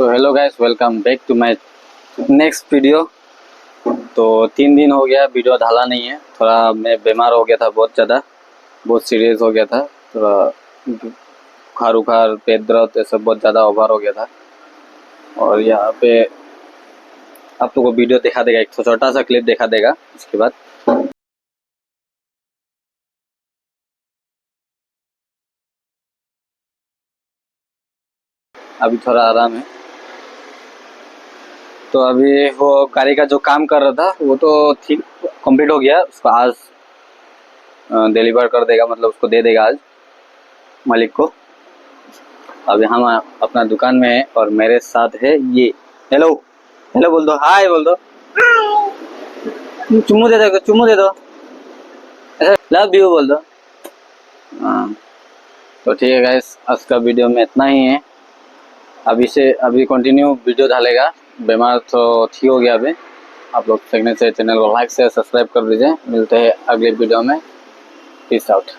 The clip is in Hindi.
तो hello guys, welcome back to my next video. तो 3 दिन हो गया वीडियो डाला नहीं है। थोड़ा मैं बीमार हो गया था, बहुत सीरियस हो गया था। थोड़ा बुखार उखार, पेट दर्द ये सब बहुत ज़्यादा ओवर हो गया था। और यहाँ पे आप लोगों को वीडियो दिखा देगा, एक छोटा सा क्लिप दिखा देगा। इसके बाद अभी थोड़ा आराम है। तो अभी वो गाड़ी का जो काम कर रहा था वो तो ठीक कंप्लीट हो गया। उसको आज डिलीवर कर देगा, मतलब उसको दे देगा आज मालिक को। अभी हम अपना दुकान में है और मेरे साथ है ये। हेलो हेलो बोल दो, हाय बोल दो, चुम्मू दे दो, चुम्मू दे दो, लव यू बोल दो। हाँ, तो ठीक है गाइस, आज का वीडियो में इतना ही है। अभी कंटिन्यू वीडियो डालेगा। बीमार तो ठीक हो गया अभी। आप लोग सीखने से चैनल को लाइक से सब्सक्राइब कर दीजिए। मिलते हैं अगले वीडियो में। Peace out.